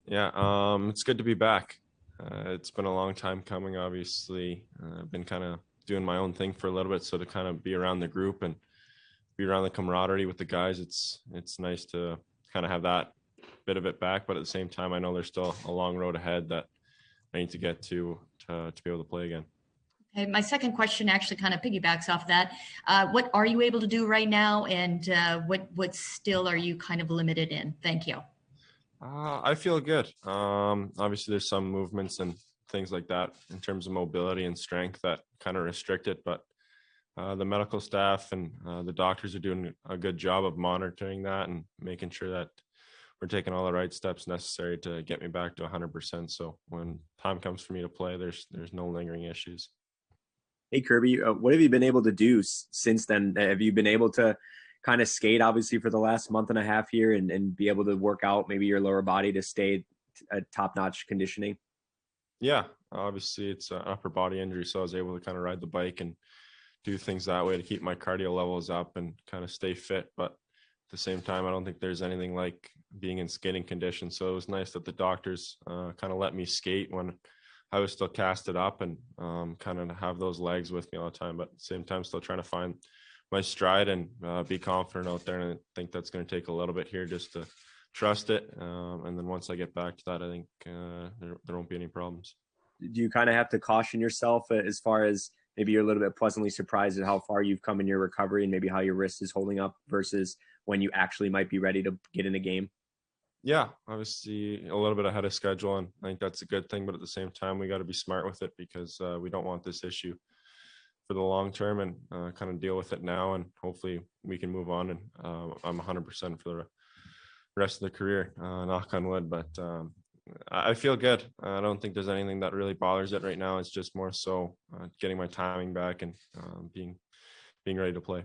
Yeah, it's good to be back. It's been a long time coming, obviously. I've been kind of doing my own thing for a little bit, so to kind of be around the group and be around the camaraderie with the guys, it's nice to kind of have that bit of it back. But at the same time, I know there's still a long road ahead that I need to get to be able to play again. Okay, my second question actually kind of piggybacks off that. What are you able to do right now, and what still are you kind of limited in? Thank you. I feel good. Obviously, there's some movements and things like that in terms of mobility and strength that kind of restrict it, but the medical staff and the doctors are doing a good job of monitoring that and making sure that we're taking all the right steps necessary to get me back to 100%. So when time comes for me to play, there's no lingering issues. Hey, Kirby, what have you been able to do since then? Have you been able to kind of skate, obviously, for the last month and a half here and be able to work out maybe your lower body to stay at top-notch conditioning? Yeah, obviously it's an upper body injury, so I was able to kind of ride the bike and do things that way to keep my cardio levels up and kind of stay fit. But at the same time, I don't think there's anything like being in skating condition. So it was nice that the doctors kind of let me skate when I was still casted up and kind of have those legs with me all the time. But at the same time, still trying to find my stride and be confident out there. And I think that's going to take a little bit here just to trust it. And then once I get back to that, I think there won't be any problems. Do you kind of have to caution yourself as far as maybe you're a little bit pleasantly surprised at how far you've come in your recovery and maybe how your wrist is holding up versus when you actually might be ready to get in a game? Yeah, obviously a little bit ahead of schedule, and I think that's a good thing. But at the same time, we got to be smart with it because we don't want this issue for the long term and kind of deal with it now. And hopefully we can move on. And I'm 100% for the rest of the career, knock on wood. But I feel good. I don't think there's anything that really bothers it right now. It's just more so getting my timing back and being ready to play.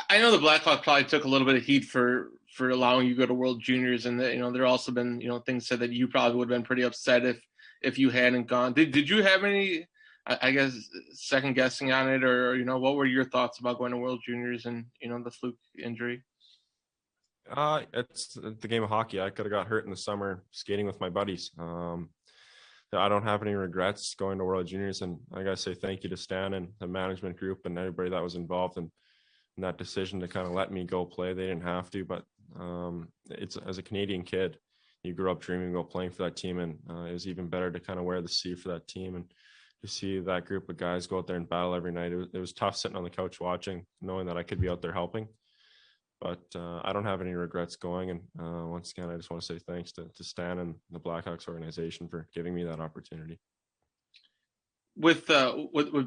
I know the Blackhawks probably took a little bit of heat for allowing you to go to World Juniors, and there also been things said that you probably would have been pretty upset if you hadn't gone. Did you have any, I guess, second guessing on it, or what were your thoughts about going to World Juniors and the fluke injury? It's the game of hockey. I could have got hurt in the summer skating with my buddies. I don't have any regrets going to World Juniors, and I gotta say thank you to Stan and the management group and everybody that was involved in that decision to kind of let me go play. They didn't have to, but it's as a Canadian kid, you grew up dreaming about playing for that team, and it was even better to kind of wear the C for that team and to see that group of guys go out there and battle every night. It was tough sitting on the couch watching, knowing that I could be out there helping. But I don't have any regrets going. And once again, I just want to say thanks to Stan and the Blackhawks organization for giving me that opportunity. With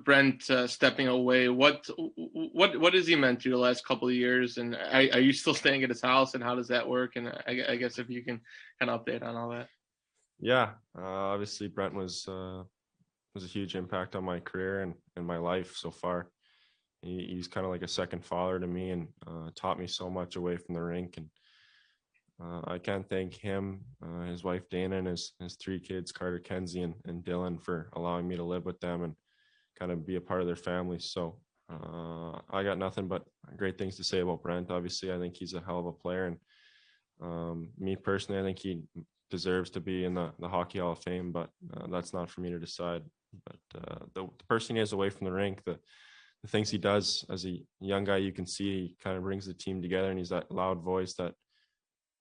Brent stepping away, what has he meant to you the last couple of years? And are you still staying at his house? And how does that work? And I guess if you can kind of update on all that. Yeah, obviously Brent was a huge impact on my career and my life so far. He's kind of like a second father to me and taught me so much away from the rink. And I can't thank him, his wife Dana, and his three kids, Carter, Kenzie, and Dylan, for allowing me to live with them and kind of be a part of their family. So I got nothing but great things to say about Brent. Obviously, I think he's a hell of a player. And me personally, I think he deserves to be in the Hockey Hall of Fame, but that's not for me to decide. But the person he is away from the rink, the things he does as a young guy, you can see he kind of brings the team together, and he's that loud voice that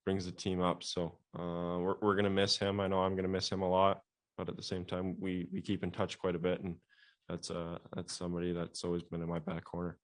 brings the team up. So we're going to miss him. I know I'm going to miss him a lot, but at the same time, we keep in touch quite a bit. And that's somebody that's always been in my back corner.